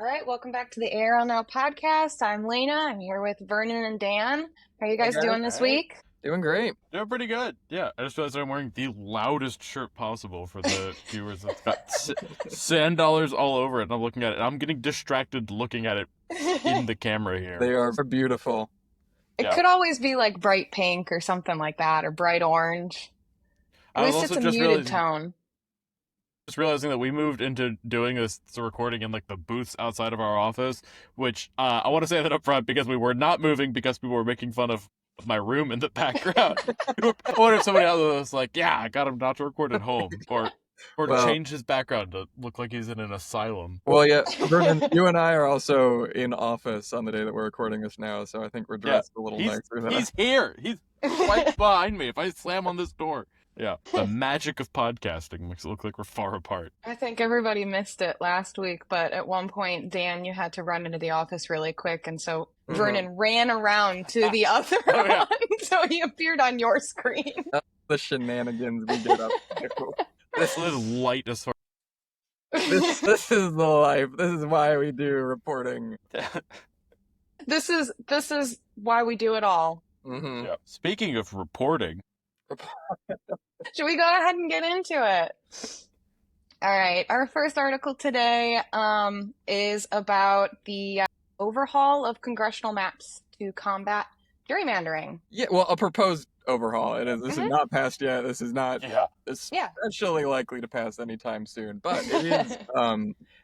All right, welcome back to the ARLnow podcast. I'm Lene. I'm here with Vernon and Dan. How are you guys doing this week? Doing great. Doing pretty good. Yeah, I just realized I'm wearing the loudest shirt possible for the viewers. It's got sand dollars all over it, and I'm looking at it. I'm getting distracted looking at it in the camera here. They are beautiful. It could always be like bright pink or something like that, or bright orange. At least it's a muted tone. Just realizing that we moved into doing this recording in like the booths outside of our office, which I want to say that up front because we were not moving because people were making fun of my room in the background. I wonder if somebody else was like, yeah, I got him not to record at home, or change his background to look like he's in an asylum. Well, yeah, Vernon, you and I are also in office on the day that we're recording this now, so I think we're dressed a little nicer than he's here. He's right behind me. If I slam on this door. Yeah, the magic of podcasting makes it look like we're far apart. I think everybody missed it last week, but at one point, Dan, you had to run into the office really quick, and so Vernon ran around to the other one, so he appeared on your screen. The shenanigans we get up to. This is light as far. This is the life. This is why we do reporting. This is why we do it all. Mm-hmm. Yeah. Speaking of reporting. Should we go ahead and get into it? All right. Our first article today is about the overhaul of congressional maps to combat gerrymandering. Yeah, well, a proposed overhaul. This is not passed yet. This is not especially likely to pass anytime soon. But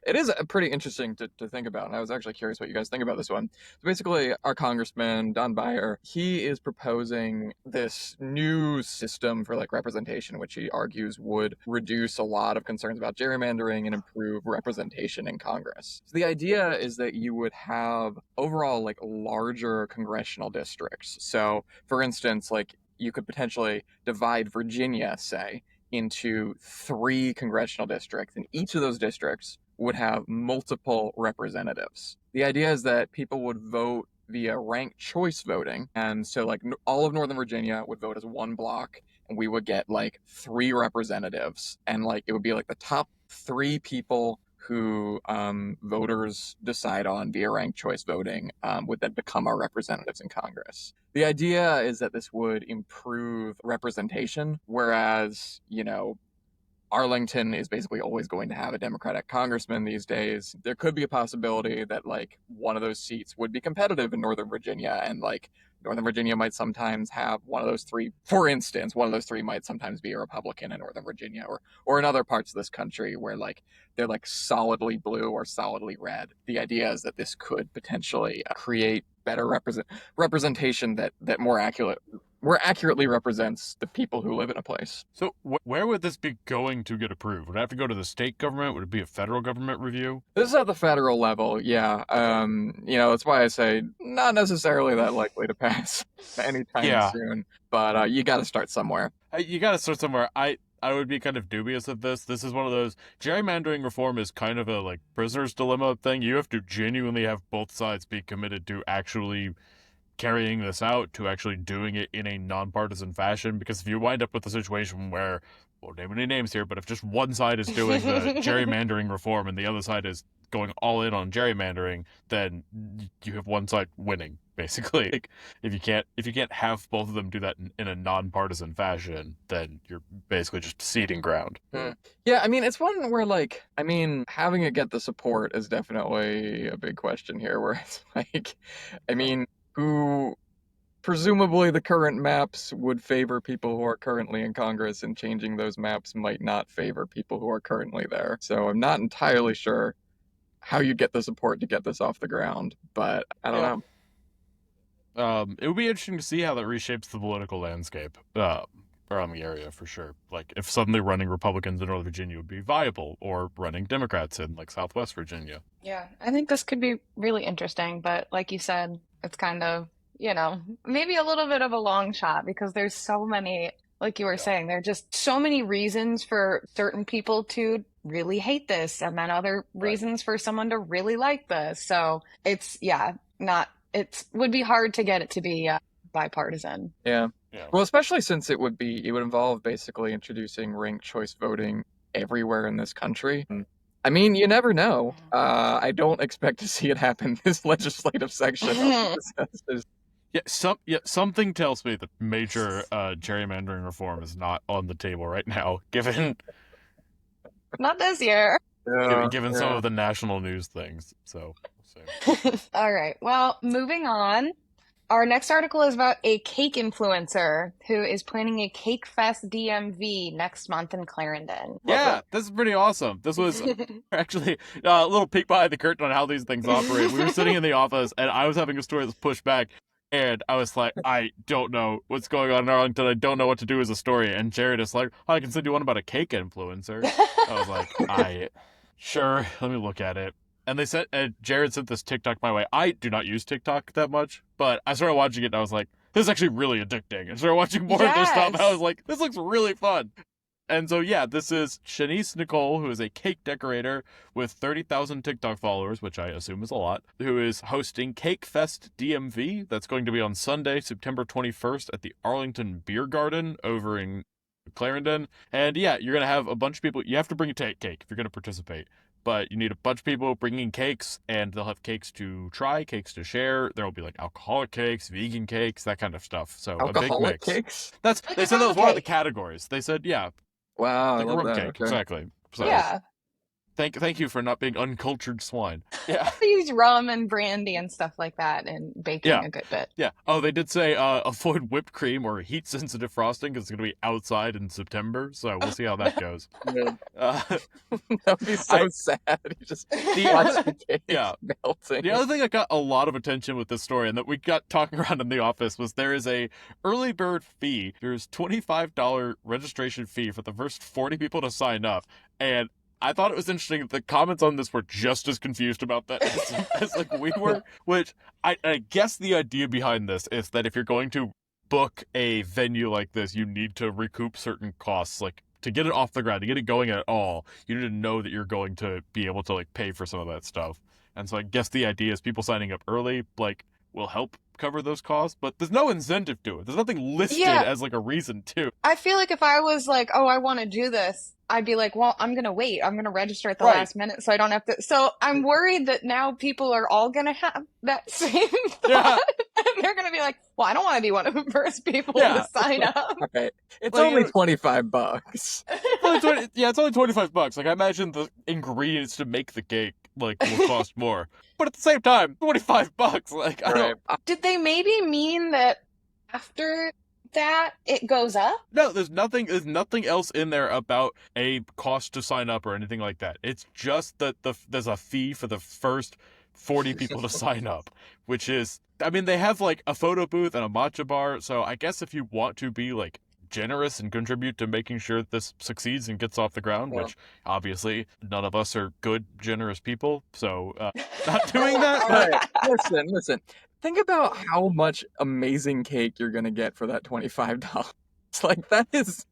it is pretty interesting to think about. And I was actually curious what you guys think about this one. So basically, our congressman, Don Beyer, he is proposing this new system for like representation, which he argues would reduce a lot of concerns about gerrymandering and improve representation in Congress. So the idea is that you would have overall like larger congressional districts. So for instance, like you could potentially divide Virginia, say, into 3 congressional districts, and each of those districts would have multiple representatives. The idea is that people would vote via ranked choice voting, and so like all of Northern Virginia would vote as one block, and we would get like 3 representatives, and like it would be like the top 3 people who voters decide on via ranked choice voting would then become our representatives in Congress. The idea is that this would improve representation, whereas, you know, Arlington is basically always going to have a Democratic congressman these days. There could be a possibility that like one of those seats would be competitive in Northern Virginia, and like Northern Virginia might sometimes have one of those 3. For instance, one of those 3 might sometimes be a Republican in Northern Virginia, or in other parts of this country where like they're like solidly blue or solidly red. The idea is that this could potentially create better representation that more accurately represents the people who live in a place. So where would this be going to get approved? Would it have to go to the state government? Would it be a federal government review? This is at the federal level, yeah. You know, that's why I say not necessarily that likely to pass anytime soon. But you got to start somewhere. You got to start somewhere. I would be kind of dubious of this. This is one of those, gerrymandering reform is kind of a like prisoner's dilemma thing. You have to genuinely have both sides be committed to actually carrying this out, to actually doing it in a nonpartisan fashion, because if you wind up with a situation where, won't name any names here, but if just one side is doing the gerrymandering reform and the other side is going all in on gerrymandering, then you have one side winning, basically. Like, if you can't have both of them do that in a nonpartisan fashion, then you're basically just ceding ground. Yeah, I mean, it's one where like, I mean, having it get the support is definitely a big question here, where it's like, I mean, who presumably the current maps would favor people who are currently in Congress, and changing those maps might not favor people who are currently there. So I'm not entirely sure how you get the support to get this off the ground, but I don't know. It would be interesting to see how that reshapes the political landscape around the area, for sure. Like, if suddenly running Republicans in Northern Virginia would be viable, or running Democrats in, like, Southwest Virginia. Yeah, I think this could be really interesting, but like you said, it's kind of, you know, maybe a little bit of a long shot, because there's so many, like you were saying, there are just so many reasons for certain people to really hate this, and then other reasons for someone to really like this. So it would be hard to get it to be bipartisan. Yeah. Well, especially since it would involve basically introducing ranked choice voting everywhere in this country. I mean, you never know. I don't expect to see it happen this legislative section. Something tells me that major gerrymandering reform is not on the table right now, given Not this year. given some of the national news things. So. All right. Well, moving on. Our next article is about a cake influencer who is planning a Cake Fest DMV next month in Clarendon. Yeah, this is pretty awesome. This was actually a little peek behind the curtain on how these things operate. We were sitting in the office, and I was having a story that's pushed back, and I was like, I don't know what's going on in Arlington. I don't know what to do as a story. And Jared is like, I can send you one about a cake influencer. I was like, sure, let me look at it. And Jared sent this TikTok my way. I do not use TikTok that much, but I started watching it and I was like, this is actually really addicting. I started watching more of their stuff and I was like, this looks really fun. And so, yeah, this is Shanice Nicole, who is a cake decorator with 30,000 TikTok followers, which I assume is a lot, who is hosting Cake Fest DMV. That's going to be on Sunday, September 21st at the Arlington Beer Garden over in Clarendon. And yeah, you're going to have a bunch of people. You have to bring a cake if you're going to participate. But you need a bunch of people bringing cakes, and they'll have cakes to try, cakes to share. There will be like alcoholic cakes, vegan cakes, that kind of stuff. So alcoholic a big mix. Cakes? They said that was one of the categories. They said, yeah. Wow, like I love a rum that. cake, Okay. exactly. So, yeah. Thank you for not being uncultured swine. Yeah. They use rum and brandy and stuff like that in baking a good bit. Yeah. Oh, they did say avoid whipped cream or heat-sensitive frosting because it's going to be outside in September. So we'll see how that goes. That would be so sad. You just watch the cake melting. The other thing that got a lot of attention with this story and that we got talking around in the office was there is a early bird fee. There's $25 registration fee for the first 40 people to sign up. And I thought it was interesting that the comments on this were just as confused about that as like we were, which I guess the idea behind this is that if you're going to book a venue like this, you need to recoup certain costs, like to get it off the ground, to get it going at all, you need to know that you're going to be able to like pay for some of that stuff. And so I guess the idea is people signing up early, like, will help cover those costs, but there's no incentive to it. There's nothing listed as like a reason to. I feel like if I was like, oh, I want to do this, I'd be like, well, I'm going to wait. I'm going to register at the last minute so I don't have to. So I'm worried that now people are all going to have that same thought. Yeah. And they're going to be like, well, I don't want to be one of the first people to sign up. Right. It's like, only $25. It's only $25. Like, I imagine the ingredients to make the cake, like, will cost more. But at the same time, $25. Like, I don't. Did they maybe mean that after that it goes up? No, there's nothing else in there about a cost to sign up or anything like that. It's just that there's a fee for the first 40 people to sign up, which is, I mean, they have like a photo booth and a matcha bar, so I guess if you want to be like generous and contribute to making sure this succeeds and gets off the ground, which obviously none of us are good, generous people, so not doing that. Right. Listen. Think about how much amazing cake you're gonna get for that $25. Like that is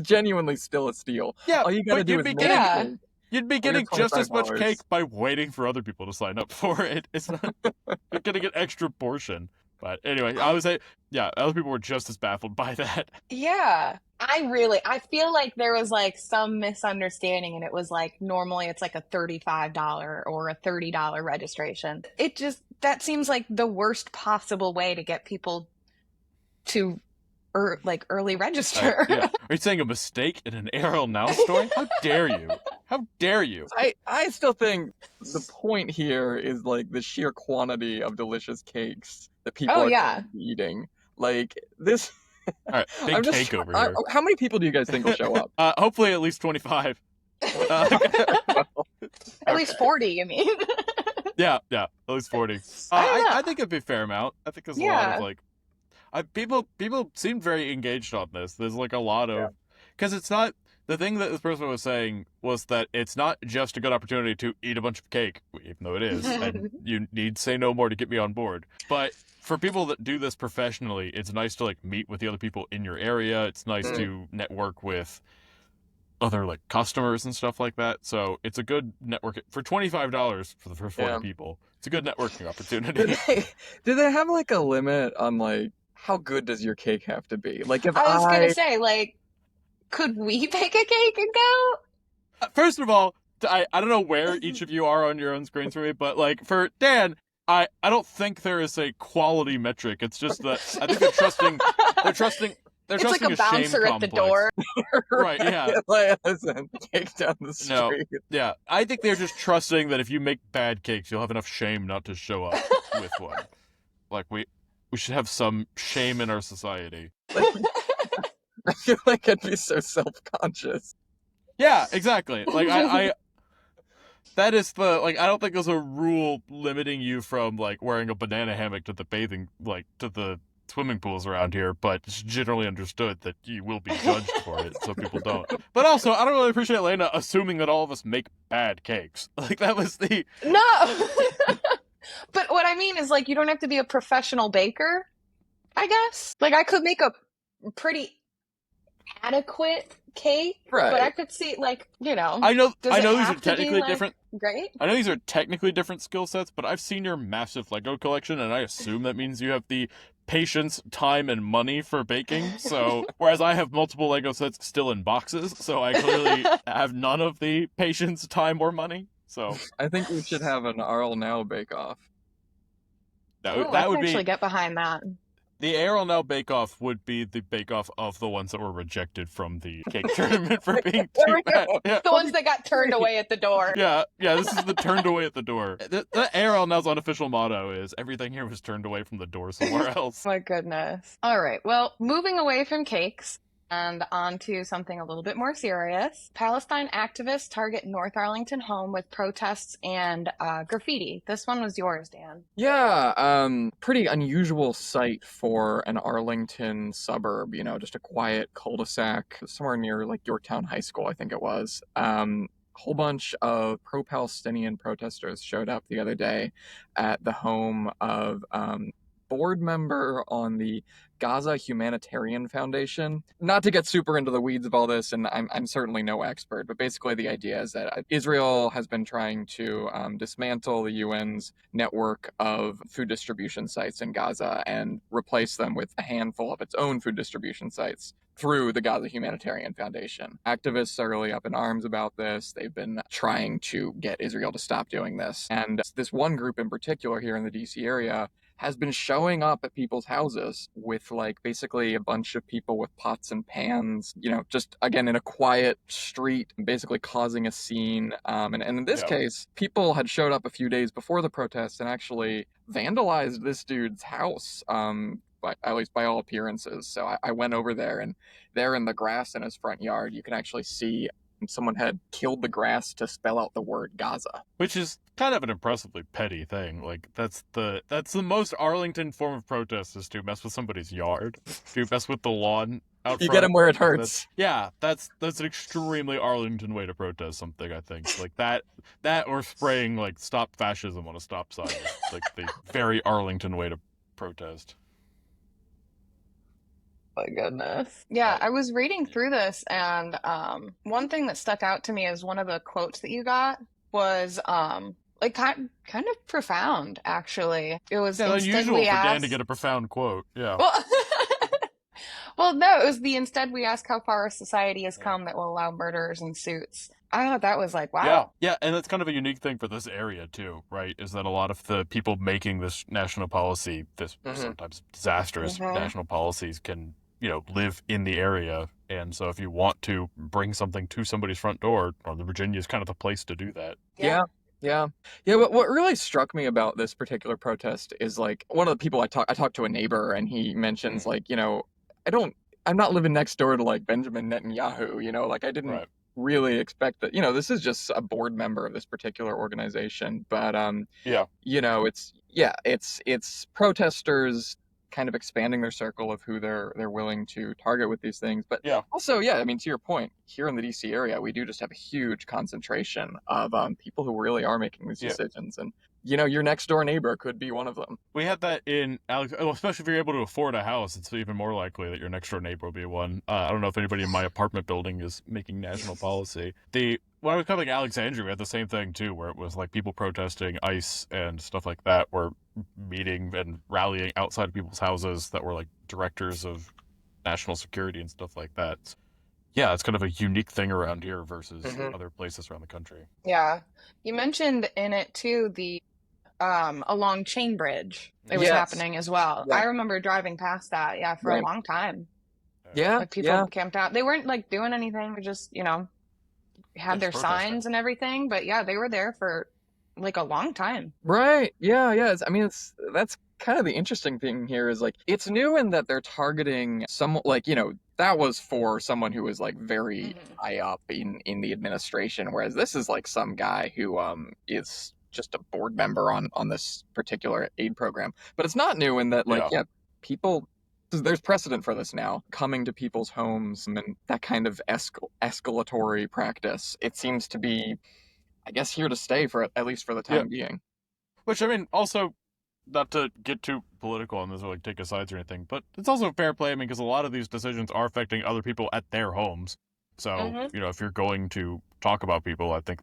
genuinely still a steal. Yeah, all you gotta do is you'd be getting just as much cake by waiting for other people to sign up for it. It's not you're gonna get extra portion. But anyway, I would say, other people were just as baffled by that. Yeah. I feel like there was like some misunderstanding and it was like, normally it's like a $35 or a $30 registration. That seems like the worst possible way to get people to early register. Are you saying a mistake in an ARL.Now story? How dare you? How dare you? I still think the point here is like the sheer quantity of delicious cakes that people are eating. Like this. All right, big cake over here. How many people do you guys think will show up? Hopefully at least 25. At least 40, you mean? Yeah, at least 40. I think it'd be a fair amount. I think there's a lot of like, people seem very engaged on this. There's like a lot of, because it's not, the thing that this person was saying was that it's not just a good opportunity to eat a bunch of cake, even though it is, and you need to say no more to get me on board. But for people that do this professionally, it's nice to like meet with the other people in your area. It's nice to network with other like customers and stuff like that. So it's a good network for $25 for the first 40 people. It's a good networking opportunity. Do they have like a limit on like how good does your cake have to be? Like if I was gonna say, like, could we bake a cake and go? First of all, I don't know where each of you are on your own screens for me, but like for Dan, I don't think there is a quality metric. It's just that I think they're It's like trusting a a shame bouncer at the complex. door. Right, yeah. Listen, cake down the street. No, yeah. I think they're just trusting that if you make bad cakes, you'll have enough shame not to show up with one. Like we should have some shame in our society. I feel like I'd be so self-conscious. Yeah, exactly. Like I that is the like I don't think there's a rule limiting you from like wearing a banana hammock to the swimming pools around here, but it's generally understood that you will be judged for it, so people don't. But also, I don't really appreciate Lena assuming that all of us make bad cakes. Like that was the No. But what I mean is, like, you don't have to be a professional baker, I guess. Like, I could make a pretty adequate cake, right. But I could see, like, I know these are technically different. Great. I know these are technically different skill sets, but I've seen your massive Lego collection, and I assume that means you have the patience, time, and money for baking. So, whereas I have multiple Lego sets still in boxes, so I clearly have none of the patience, time, or money. So, I think we should have an Arl Now bake-off. That would actually get behind that. The ARLnow bake-off would be the bake-off of the ones that were rejected from the cake tournament for being too bad. Yeah. The ones that got turned away at the door. Yeah, this is the turned away at the door. The ARLnow's unofficial motto is, everything here was turned away from the door somewhere else. My goodness. All right, well, moving away from cakes, and on to something a little bit more serious. Palestine activists target North Arlington home with protests and graffiti. This one was yours, Dan. Yeah, pretty unusual sight for an Arlington suburb, just a quiet cul-de-sac somewhere near like Yorktown High School, I think it was. Whole bunch of pro-Palestinian protesters showed up the other day at the home of board member on the Gaza Humanitarian Foundation. Not to get super into the weeds of all this, and I'm certainly no expert, but basically the idea is that Israel has been trying to dismantle the UN's network of food distribution sites in Gaza and replace them with a handful of its own food distribution sites through the Gaza Humanitarian Foundation. Activists are really up in arms about this. They've been trying to get Israel to stop doing this. And this one group in particular here in the DC area has been showing up at people's houses with like basically a bunch of people with pots and pans, just again in a quiet street, basically causing a scene. And in this case, people had showed up a few days before the protest and actually vandalized this dude's house, at least by all appearances. So I went over there, and there in the grass in his front yard, you can actually see someone had killed the grass to spell out the word Gaza. Which is kind of an impressively petty thing. Like, that's the most Arlington form of protest, is to mess with somebody's yard, to mess with the lawn out front. You get them where it hurts. That's an extremely Arlington way to protest something, I think. Like, that or spraying, like, stop fascism on a stop sign is, like, the very Arlington way to protest. My goodness. Yeah, I was reading through this, and one thing that stuck out to me is one of the quotes that you got was like kind of profound, actually. It was unusual for Dan to get a profound quote. Yeah. Well, no, it was instead we ask how far society has come that will allow murderers in suits. I thought that was like, wow. Yeah, and that's kind of a unique thing for this area too, right? Is that a lot of the people making this national policy, this sometimes disastrous national policies, can live in the area. And so if you want to bring something to somebody's front door, Northern Virginia is kind of the place to do that. Yeah. But what really struck me about this particular protest is like one of the people I talked to a neighbor, and he mentions like, I'm not living next door to like Benjamin Netanyahu, like I didn't really expect that, this is just a board member of this particular organization. But it's protesters kind of expanding their circle of who they're willing to target with these things. But also, I mean, to your point, here in the DC area, we do just have a huge concentration of people who really are making these decisions. And, your next door neighbor could be one of them. We had that in especially if you're able to afford a house, it's even more likely that your next door neighbor will be one. I don't know if anybody in my apartment building is making national policy. When I was coming to Alexandria, we had the same thing too, where it was like people protesting ICE and stuff like that were meeting and rallying outside of people's houses that were like directors of national security and stuff like that. yeah, it's kind of a unique thing around here versus other places around the country. Yeah. You mentioned in it too the along Chain Bridge. It was Yes. happening as well. Yeah. I remember driving past that, yeah, for a Right. long time. Yeah. Like people camped out. They weren't like doing anything, they just, had their signs and everything, but yeah, they were there for like a long time. Right. Yeah, yeah. I mean, that's kind of the interesting thing here is like it's new in that they're targeting some like, that was for someone who was like very high up in the administration, whereas this is like some guy who is just a board member on this particular aid program. But it's not new in that like people there's precedent for this now, coming to people's homes and that kind of escalatory practice. It seems to be, I guess, here to stay for at least for the time being. Which, I mean, also, not to get too political on this or like take a sides or anything, but it's also fair play. I mean, because a lot of these decisions are affecting other people at their homes. So, if you're going to talk about people, I think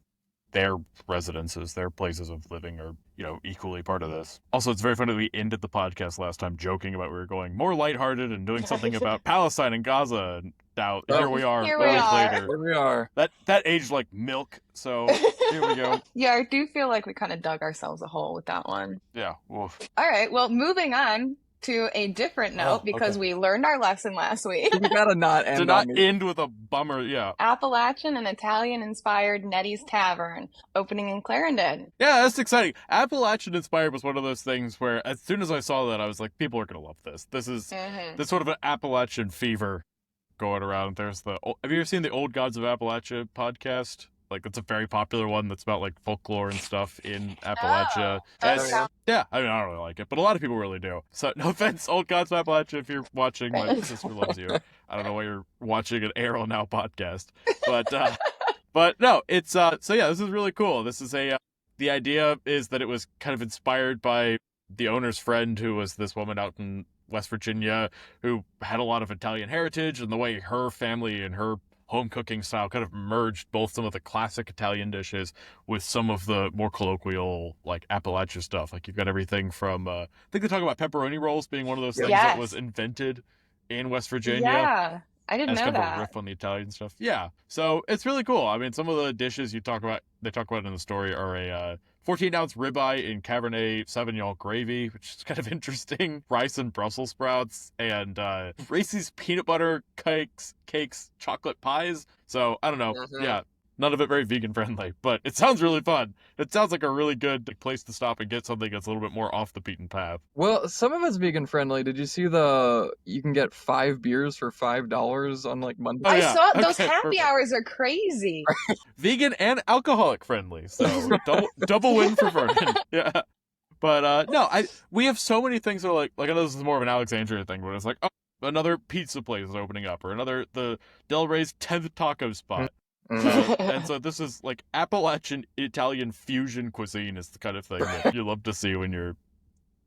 their residences, their places of living are, equally part of this. Also, it's very funny that we ended the podcast last time joking about we were going more lighthearted and doing something about Palestine and Gaza. And now here we are, Here a week later. Here we are. That aged like milk, so here we go. Yeah, I do feel like we kind of dug ourselves a hole with that one. Yeah. Woof. All right, well, moving on to a different note because we learned our lesson last week. We gotta not end end with a bummer, yeah. Appalachian and Italian-inspired Nettie's Tavern, opening in Clarendon. Yeah, that's exciting. Appalachian-inspired was one of those things where as soon as I saw that, I was like, people are going to love this. This is this sort of an Appalachian fever going around. Have you ever seen the Old Gods of Appalachia podcast? Like, it's a very popular one that's about, like, folklore and stuff in Appalachia. Yeah, I mean, I don't really like it, but a lot of people really do. So, no offense, Old Gods of Appalachia, if you're watching, my sister loves you. I don't know why you're watching an ARLnow podcast. But no, it's, so yeah, this is really cool. This is the idea is that it was kind of inspired by the owner's friend, who was this woman out in West Virginia, who had a lot of Italian heritage, and the way her family and her home cooking style kind of merged both some of the classic Italian dishes with some of the more colloquial, like, Appalachia stuff. Like, you've got everything from, I think they talk about pepperoni rolls being one of those things that was invented in West Virginia. Yeah, I didn't know kind that. Of a riff on the Italian stuff. Yeah, so it's really cool. I mean, some of the dishes they talk about in the story are a 14-ounce ribeye in Cabernet Sauvignon gravy, which is kind of interesting. Rice and Brussels sprouts, and Reese's peanut butter cakes, chocolate pies. So, I don't know. Yeah, none of it very vegan friendly, but it sounds really fun. It sounds like a really good place to stop and get something that's a little bit more off the beaten path. Well, some of it's vegan friendly. Did you see you can get 5 beers for $5 on like Monday? I saw those happy hours are crazy. Vegan and alcoholic friendly, so double win for Vernon. Yeah. But no, we have so many things that are like I know this is more of an Alexandria thing, but it's like, oh, another pizza place is opening up, or the Del Rey's 10th taco spot. And so this is like Appalachian-Italian fusion cuisine is the kind of thing that you love to see when you're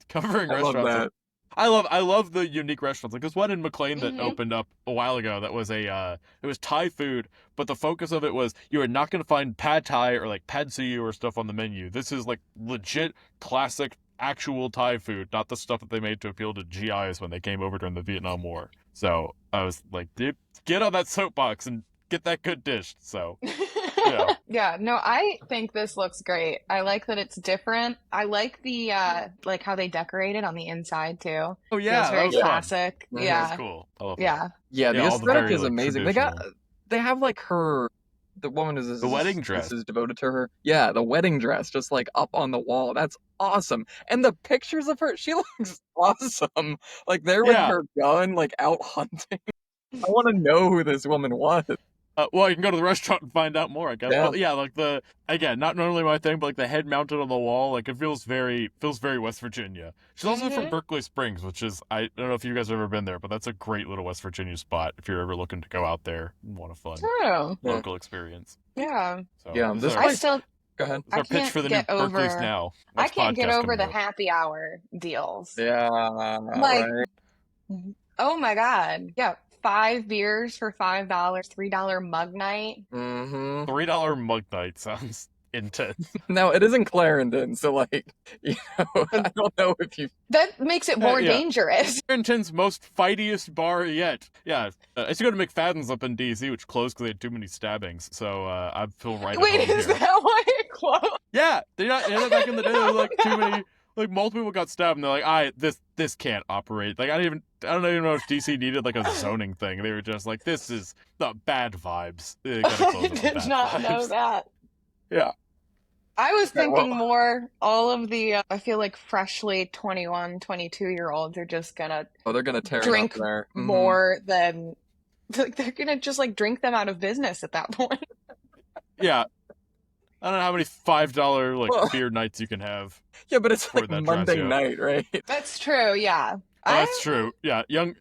covering restaurants. I love the unique restaurants. Like, there's one in McLean that opened up a while ago that was it was Thai food, but the focus of it was you are not going to find pad Thai or like pad see ew or stuff on the menu. This is like legit classic actual Thai food, not the stuff that they made to appeal to GIs when they came over during the Vietnam War. So I was like, dude, get on that soapbox and get that good dish. So yeah, no, I think this looks great. I like that it's different. I like the like how they decorate it on the inside too. Oh yeah, it's very classic. Fun. Yeah, that's cool. I love that. Yeah, the aesthetic is amazing. They have like the woman the wedding dress is devoted to her. Yeah, the wedding dress just like up on the wall. That's awesome. And the pictures of her, she looks awesome. Like they're with her gun, like out hunting. I want to know who this woman was. Well, you can go to the restaurant and find out more, I guess. But yeah, like not normally my thing, but like the head mounted on the wall, like it feels very West Virginia. She's also from Berkeley Springs, which is, I don't know if you guys have ever been there, but that's a great little West Virginia spot if you're ever looking to go out there and want a fun local experience. Yeah. So, yeah, this place, go ahead. It's our pitch for the new Berkeley's Now. I can't get over the happy hour deals. Yeah. Like, oh my God. Yeah. 5 beers for $5, $3 mug night. $3 mug night sounds intense. Now, it isn't Clarendon, so, like, you know, I don't know if you... That makes it more dangerous. Clarendon's most fightiest bar yet. Yeah, I used to go to McFadden's up in D.C., which closed because they had too many stabbings, so I feel right at home Wait, is that why it closed? Yeah, back in the day, there was, like, too many... Like, multiple people got stabbed, and they're like, this can't operate. Like, I don't even know if DC needed, like, a zoning thing. They were just like, this is the bad vibes. They gotta close I did not know that. Yeah. I was thinking more all of the, I feel like freshly 21, 22-year-olds are just gonna... Oh, they're gonna tear drink it up there. more than... Like, they're gonna just, like, drink them out of business at that point. Yeah. I don't know how many $5 like beer nights you can have. Yeah, but it's like Monday night, right? That's true. Yeah. That's true. Yeah, young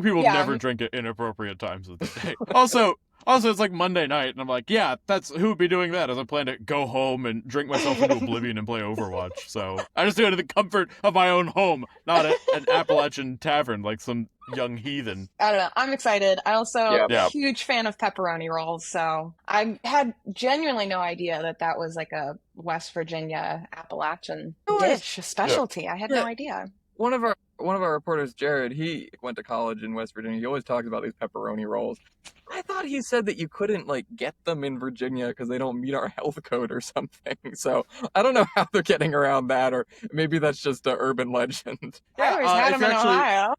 people never drink at inappropriate times of the day. Also, it's like Monday night, and I'm like, yeah, that's who would be doing that? As I plan to go home and drink myself into oblivion and play Overwatch. So I just go to the comfort of my own home, not an Appalachian tavern like some young heathen. I don't know. I'm excited. I also am a huge fan of pepperoni rolls, so I had genuinely no idea that was like a West Virginia Appalachian dish, a specialty. I had no idea. One of our reporters, Jared, he went to college in West Virginia. He always talks about these pepperoni rolls. I thought he said that you couldn't, like, get them in Virginia because they don't meet our health code or something. So I don't know how they're getting around that, or maybe that's just an urban legend. I always had them in Ohio.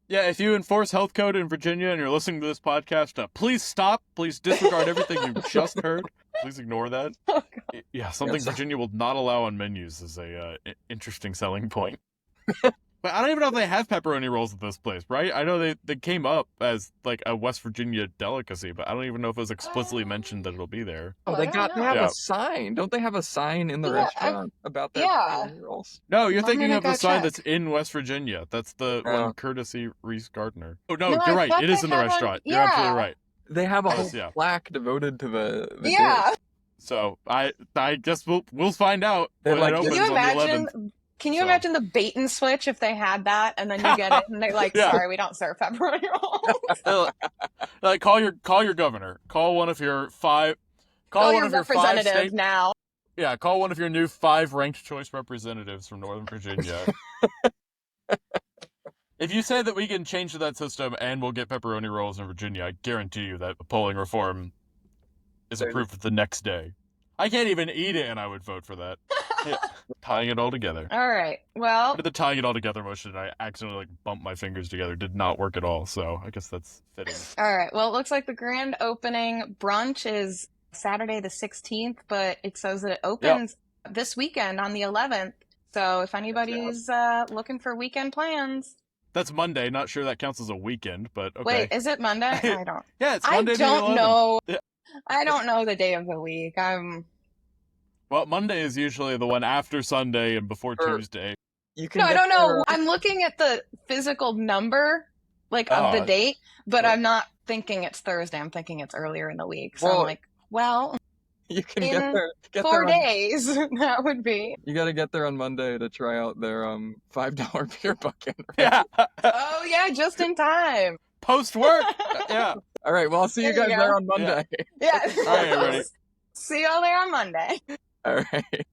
Yeah, if you enforce health code in Virginia and you're listening to this podcast, please stop. Please disregard everything you just heard. Please ignore that. Oh, yeah, something Virginia will not allow on menus is a interesting selling point. But I don't even know if they have pepperoni rolls at this place, right? I know they came up as like a West Virginia delicacy, but I don't even know if it was explicitly mentioned that it'll be there. Oh, they have a sign. Don't they have a sign in the restaurant about their pepperoni rolls? No, you're thinking of the sign that's in West Virginia. That's the one courtesy Reese Gardner. Oh, no, you're right. It is in the restaurant. You're absolutely right. They have a whole plaque devoted to the dish. So I guess we'll find out when it opens on the 11th. Can you imagine the bait and switch if they had that, and then you get it, and they're like, "Sorry, we don't serve pepperoni rolls." Like, call your governor. Call one of your five. Call one of your representatives now. Yeah, call one of your new 5 ranked choice representatives from Northern Virginia. If you say that we can change that system and we'll get pepperoni rolls in Virginia, I guarantee you that the polling reform is approved the next day. I can't even eat it, and I would vote for that. Yeah. Tying it all together. All right. Well, the tying it all together motion, I accidentally bumped my fingers together. Did not work at all. So I guess that's fitting. All right. Well, it looks like the grand opening brunch is Saturday the 16th, but it says that it opens this weekend on the 11th. So if anybody's looking for weekend plans. That's Monday. Not sure that counts as a weekend, but okay. Wait, is it Monday? I don't. Yeah, it's Monday. I don't know. Yeah. I don't know the day of the week. Well, Monday is usually the one after Sunday and before Tuesday. I don't know. I'm looking at the physical number, of the date, but I'm not thinking it's Thursday. I'm thinking it's earlier in the week. So I'm like, you can get 4 days. That would be. You got to get there on Monday to try out their $5 beer bucket. Right? Yeah. Oh yeah, just in time. Post work. Yeah. All right. Well, I'll see you guys there on Monday. Yeah. All right, everybody. See y'all there on Monday. All right.